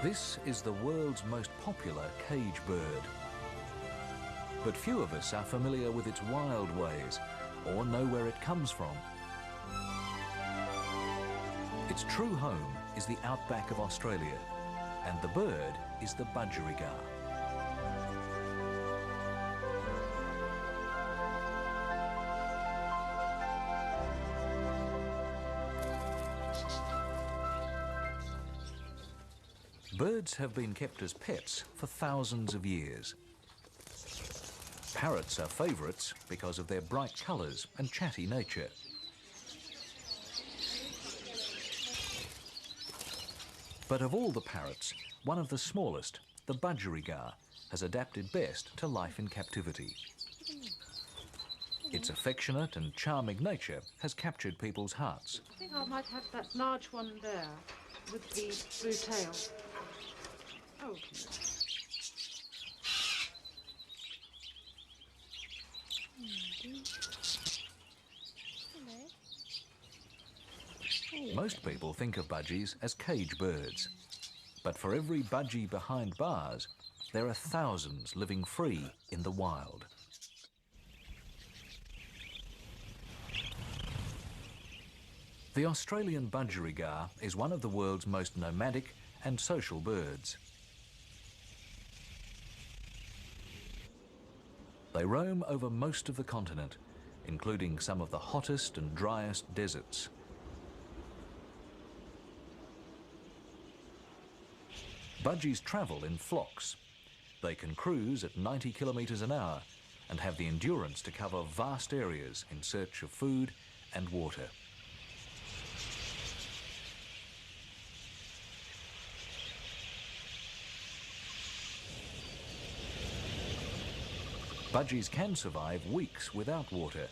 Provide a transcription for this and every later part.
This is the world's most popular cage bird. But few of us are familiar with its wild ways or know where it comes from. Its true home is the outback of Australia, and the bird is the budgerigar. Birds have been kept as pets for thousands of years. Parrots are favourites because of their bright colours and chatty nature. But of all the parrots, one of the smallest, the budgerigar, has adapted best to life in captivity. Its affectionate and charming nature has captured people's hearts. I think I might have that large one there with the blue tail. Oh. Most people think of budgies as cage birds. But for every budgie behind bars, there are thousands living free in the wild. The Australian budgerigar is one of the world's most nomadic and social birds. They roam over most of the continent, including some of the hottest and driest deserts. Budgies travel in flocks. They can cruise at 90 kilometres an hour and have the endurance to cover vast areas in search of food and water. Budgies can survive weeks without water.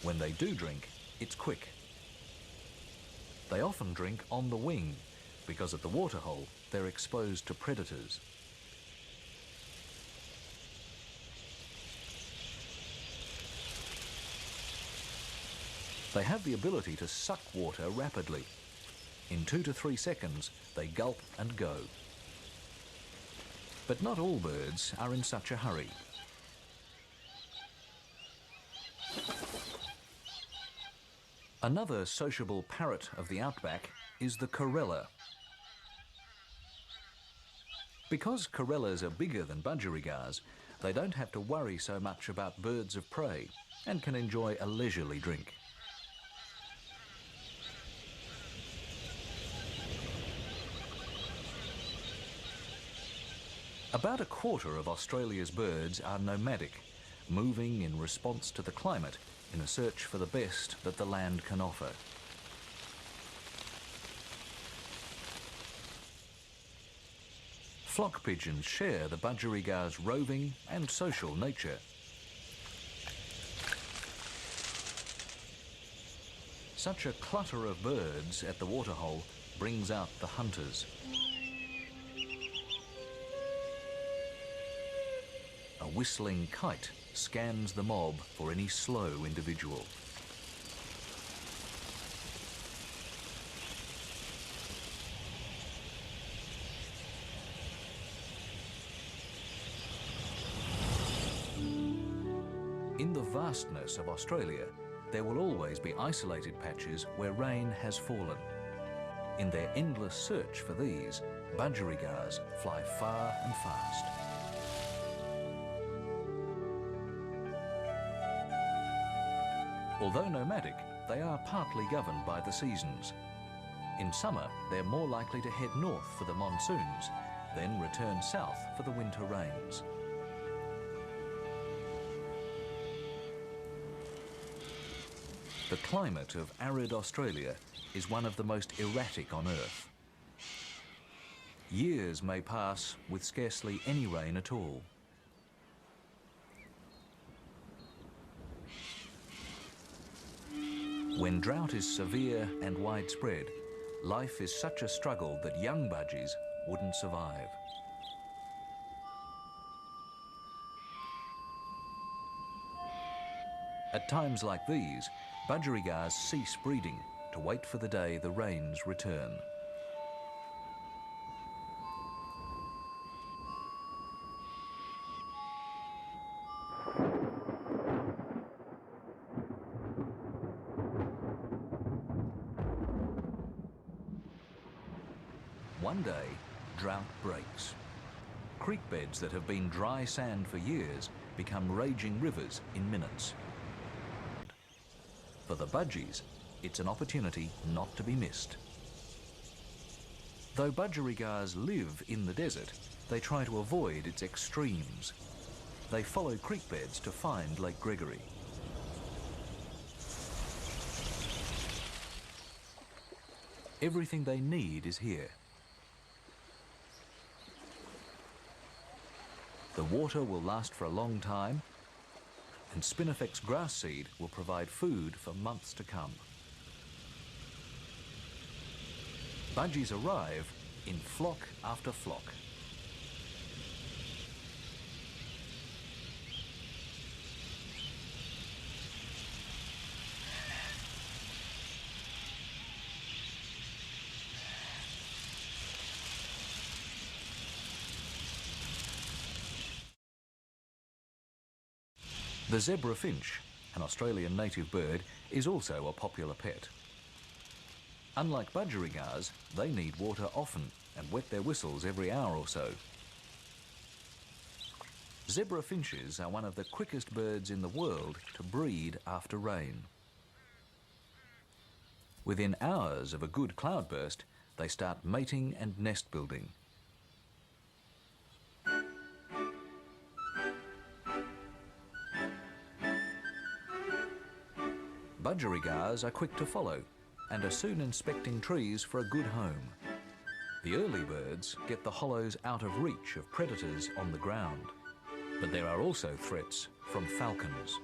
When they do drink, it's quick. They often drink on the wing, because at the waterhole they're exposed to predators. They have the ability to suck water rapidly. In 2 to 3 seconds, they gulp and go. But not all birds are in such a hurry. Another sociable parrot of the outback is the corella. Because corellas are bigger than budgerigars, they don't have to worry so much about birds of prey and can enjoy a leisurely drink. About a quarter of Australia's birds are nomadic, moving in response to the climate in a search for the best that the land can offer. Flock pigeons share the budgerigar's roving and social nature. Such a clutter of birds at the waterhole brings out the hunters. A whistling kite scans the mob for any slow individual. In the vastness of Australia, there will always be isolated patches where rain has fallen. In their endless search for these, budgerigars fly far and fast. Although nomadic, they are partly governed by the seasons. In summer, they're more likely to head north for the monsoons, then return south for the winter rains. The climate of arid Australia is one of the most erratic on Earth. Years may pass with scarcely any rain at all. When drought is severe and widespread, life is such a struggle that young budgies wouldn't survive. At times like these, budgerigars cease breeding to wait for the day the rains return. One day, drought breaks. Creek beds that have been dry sand for years become raging rivers in minutes. For the budgies, it's an opportunity not to be missed. Though budgerigars live in the desert, they try to avoid its extremes. They follow creek beds to find Lake Gregory. Everything they need is here. The water will last for a long time, and Spinifex grass seed will provide food for months to come. Budgies arrive in flock after flock. The zebra finch, an Australian native bird, is also a popular pet. Unlike budgerigars, they need water often and wet their whistles every hour or so. Zebra finches are one of the quickest birds in the world to breed after rain. Within hours of a good cloudburst, they start mating and nest building. Budgerigars are quick to follow and are soon inspecting trees for a good home. The early birds get the hollows out of reach of predators on the ground. But there are also threats from falcons.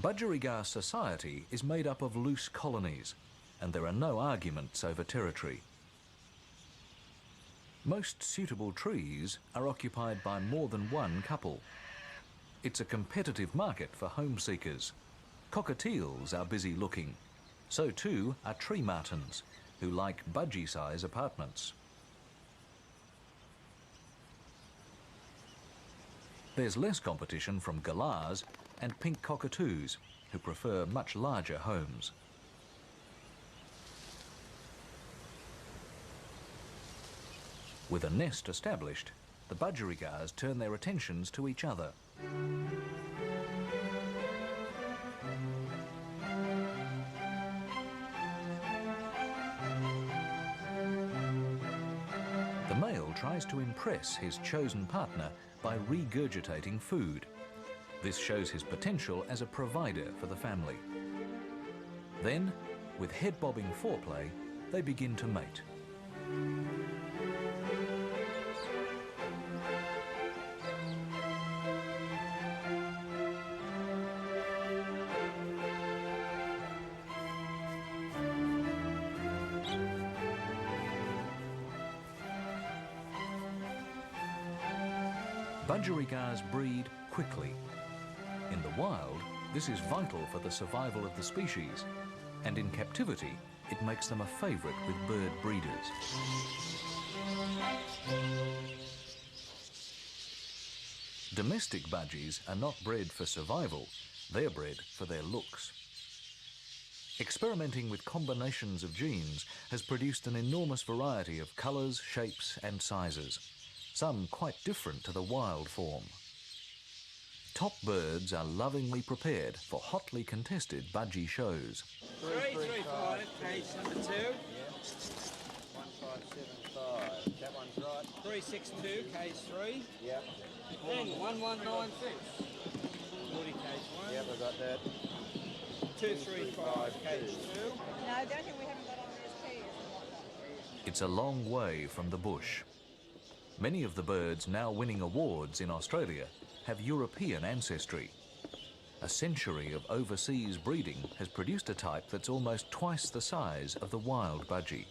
Budgerigar society is made up of loose colonies, and there are no arguments over territory. Most suitable trees are occupied by more than one couple. It's a competitive market for home seekers. Cockatiels are busy looking. So too are tree martins, who like budgie-size apartments. There's less competition from galahs and pink cockatoos, who prefer much larger homes. With a nest established, the budgerigars turn their attentions to each other. The male tries to impress his chosen partner by regurgitating food. This shows his potential as a provider for the family. Then, with head-bobbing foreplay, they begin to mate. Budgerigars breed quickly. In the wild, this is vital for the survival of the species, and in captivity, it makes them a favourite with bird breeders. Domestic budgies are not bred for survival, they're bred for their looks. Experimenting with combinations of genes has produced an enormous variety of colours, shapes and sizes, some quite different to the wild form. Top birds are lovingly prepared for hotly contested budgie shows. 335, cage number 2. Yeah. 1575. That one's right. 362, cage 3. Yeah. Then 1196. 40, cage 1. Yeah, I got that. 235, cage 2. No, the only thing we haven't got on there is peas and whatnot. It's a long way from the bush. Many of the birds now winning awards in Australia have European ancestry. A century of overseas breeding has produced a type that's almost twice the size of the wild budgie.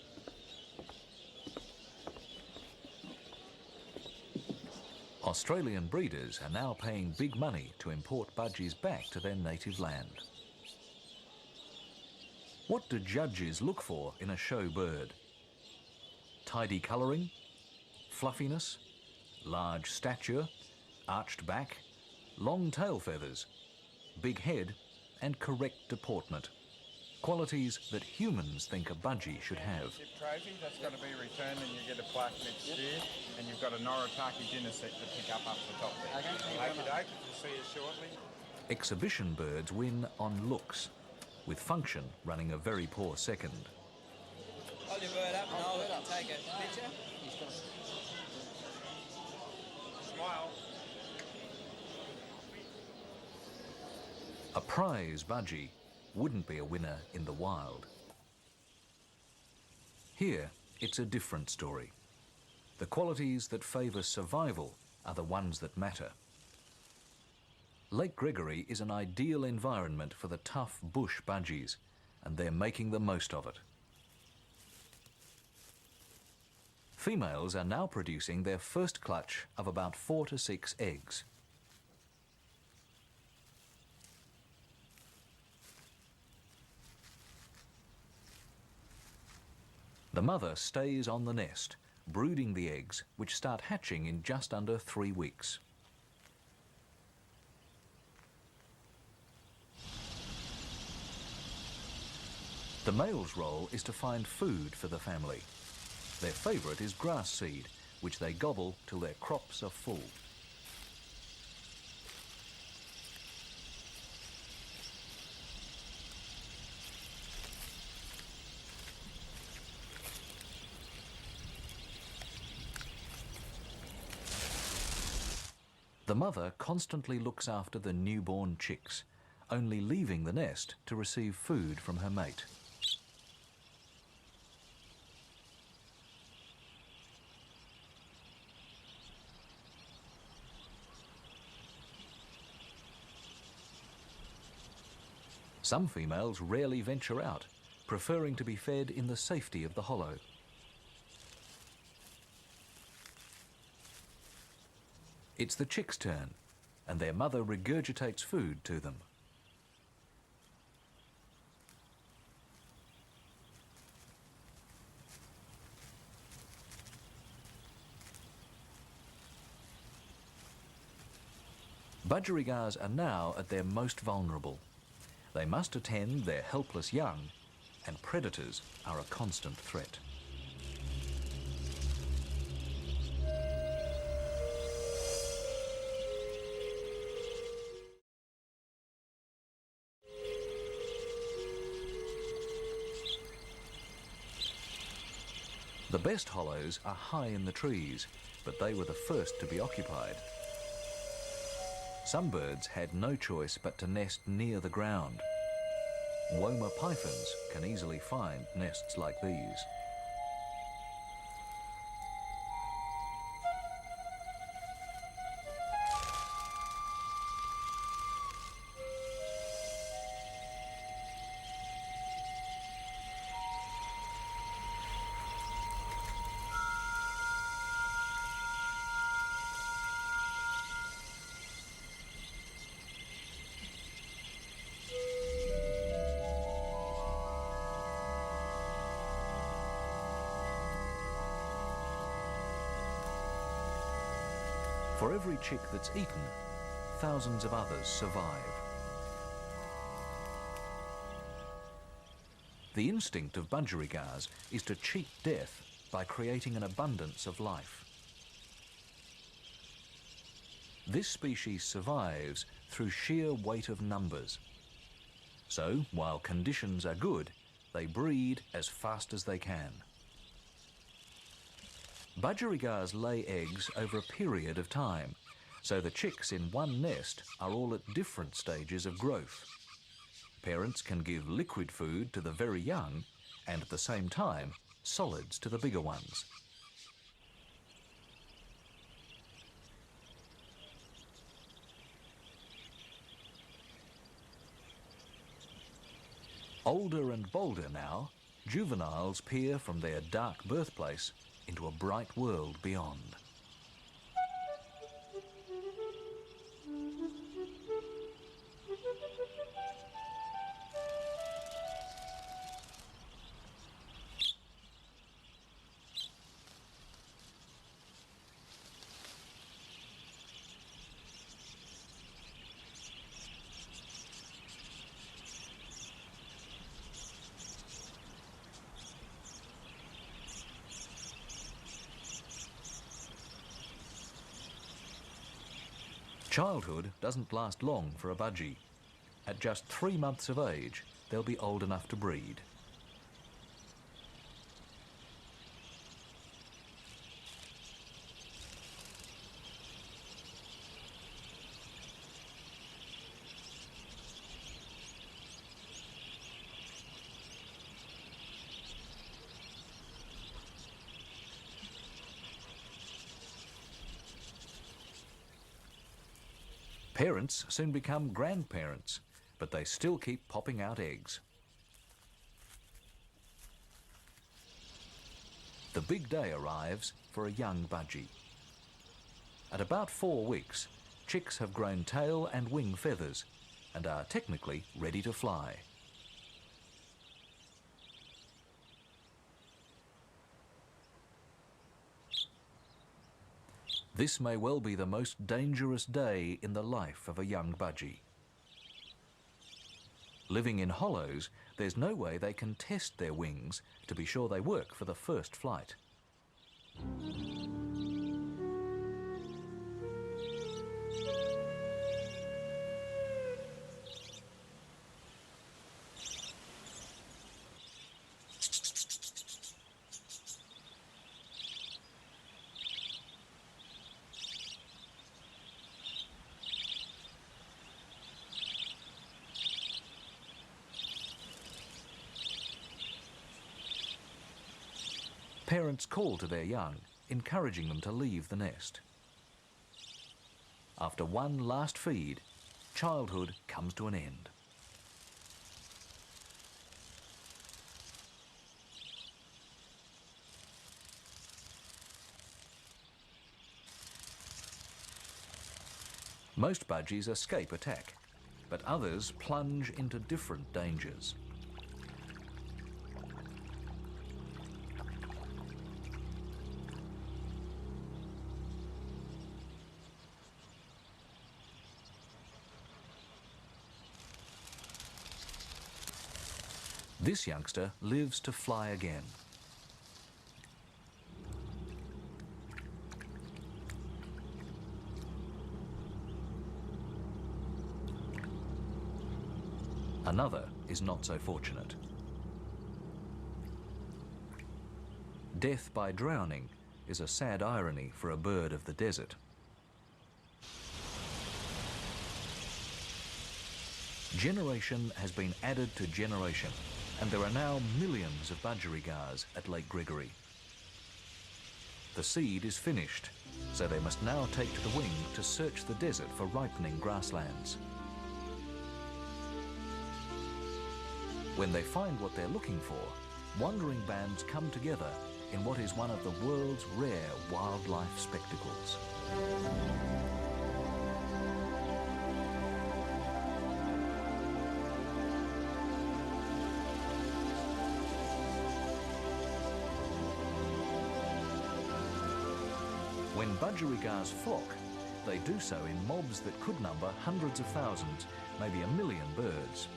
Australian breeders are now paying big money to import budgies back to their native land. What do judges look for in a show bird? Tidy colouring, fluffiness, large stature, arched back, long tail feathers, big head and correct deportment. Qualities that humans think a budgie should have. Trophy, that's got to be returned and you get a plaque next year, and you've got a Noritaki dinner set to pick up the top there. Okay, we'll see you shortly. Exhibition birds win on looks, with function running a very poor second. Hold your bird up and I'll take a picture. Smile. A prize budgie wouldn't be a winner in the wild. Here, it's a different story. The qualities that favour survival are the ones that matter. Lake Gregory is an ideal environment for the tough bush budgies, and they're making the most of it. Females are now producing their first clutch of about 4 to 6 eggs. The mother stays on the nest, brooding the eggs, which start hatching in just under 3 weeks. The male's role is to find food for the family. Their favourite is grass seed, which they gobble till their crops are full. The mother constantly looks after the newborn chicks, only leaving the nest to receive food from her mate. Some females rarely venture out, preferring to be fed in the safety of the hollow. It's the chicks' turn, and their mother regurgitates food to them. Budgerigars are now at their most vulnerable. They must attend their helpless young, and predators are a constant threat. The best hollows are high in the trees, but they were the first to be occupied. Some birds had no choice but to nest near the ground. Woma pythons can easily find nests like these. For every chick that's eaten, thousands of others survive. The instinct of budgerigars is to cheat death by creating an abundance of life. This species survives through sheer weight of numbers. So, while conditions are good, they breed as fast as they can. Budgerigars lay eggs over a period of time, so the chicks in one nest are all at different stages of growth. Parents can give liquid food to the very young and at the same time solids to the bigger ones. Older and bolder now, juveniles peer from their dark birthplace into a bright world beyond. Childhood doesn't last long for a budgie. At just 3 months of age, they'll be old enough to breed. Parents soon become grandparents, but they still keep popping out eggs. The big day arrives for a young budgie. At about 4 weeks, chicks have grown tail and wing feathers and are technically ready to fly. This may well be the most dangerous day in the life of a young budgie. Living in hollows, there's no way they can test their wings to be sure they work for the first flight. Parents call to their young, encouraging them to leave the nest. After one last feed, childhood comes to an end. Most budgies escape attack, but others plunge into different dangers. This youngster lives to fly again. Another is not so fortunate. Death by drowning is a sad irony for a bird of the desert. Generation has been added to generation, and there are now millions of budgerigars at Lake Gregory. The seed is finished, so they must now take to the wing to search the desert for ripening grasslands. When they find what they're looking for, wandering bands come together in what is one of the world's rare wildlife spectacles. When budgerigars flock, they do so in mobs that could number hundreds of thousands, maybe 1 million birds.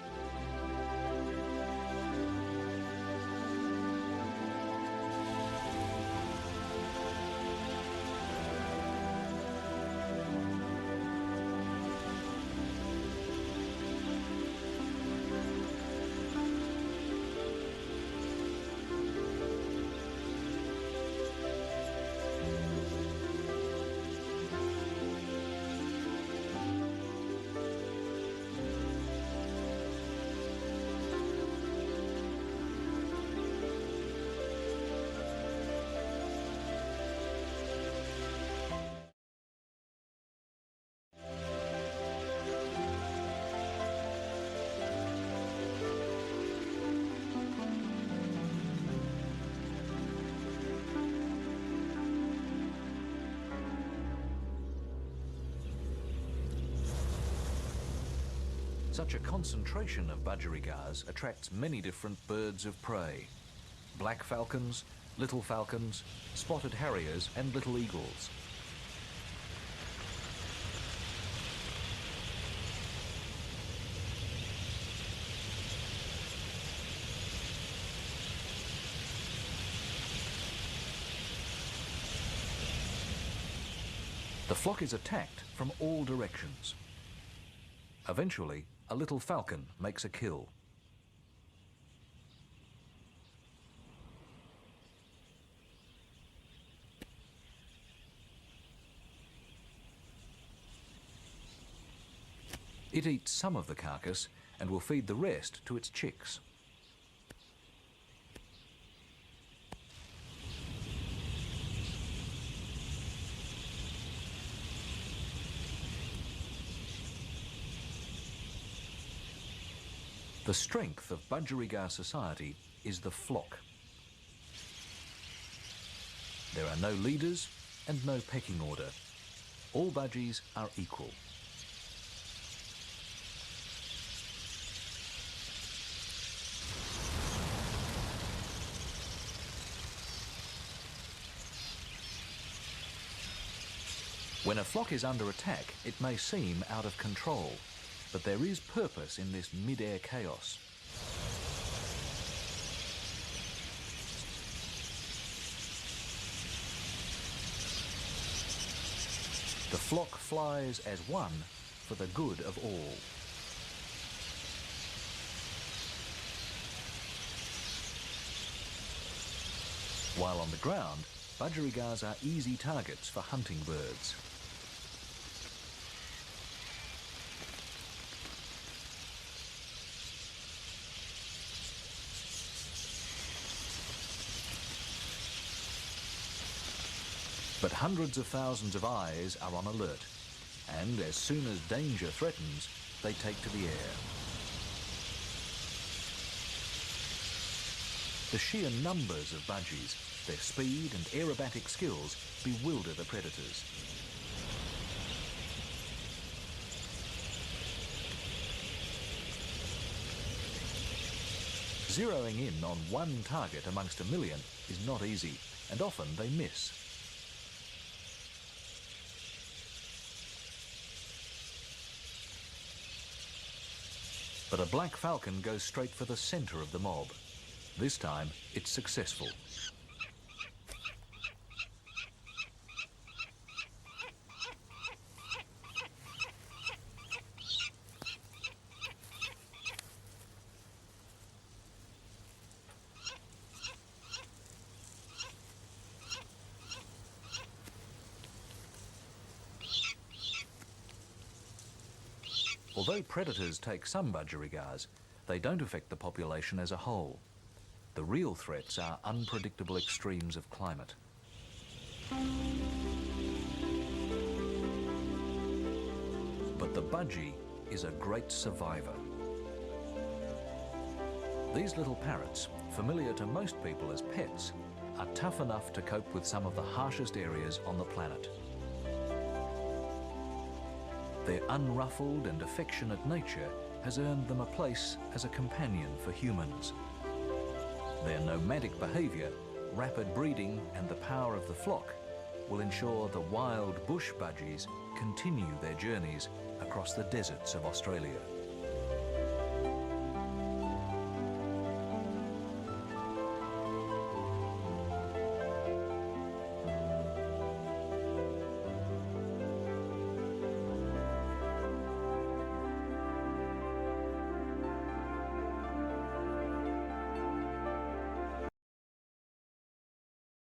Such a concentration of budgerigars attracts many different birds of prey. Black falcons, little falcons, spotted harriers and little eagles. The flock is attacked from all directions. Eventually, a little falcon makes a kill. It eats some of the carcass and will feed the rest to its chicks. The strength of budgerigar society is the flock. There are no leaders and no pecking order. All budgies are equal. When a flock is under attack, it may seem out of control, but there is purpose in this mid-air chaos. The flock flies as one for the good of all. While on the ground, budgerigars are easy targets for hunting birds. But hundreds of thousands of eyes are on alert, and as soon as danger threatens, they take to the air. The sheer numbers of budgies, their speed and aerobatic skills bewilder the predators. Zeroing in on one target amongst a million is not easy, and often they miss. But a black falcon goes straight for the centre of the mob. This time, it's successful. Although predators take some budgerigars, they don't affect the population as a whole. The real threats are unpredictable extremes of climate. But the budgie is a great survivor. These little parrots, familiar to most people as pets, are tough enough to cope with some of the harshest areas on the planet. Their unruffled and affectionate nature has earned them a place as a companion for humans. Their nomadic behaviour, rapid breeding and the power of the flock will ensure the wild bush budgies continue their journeys across the deserts of Australia.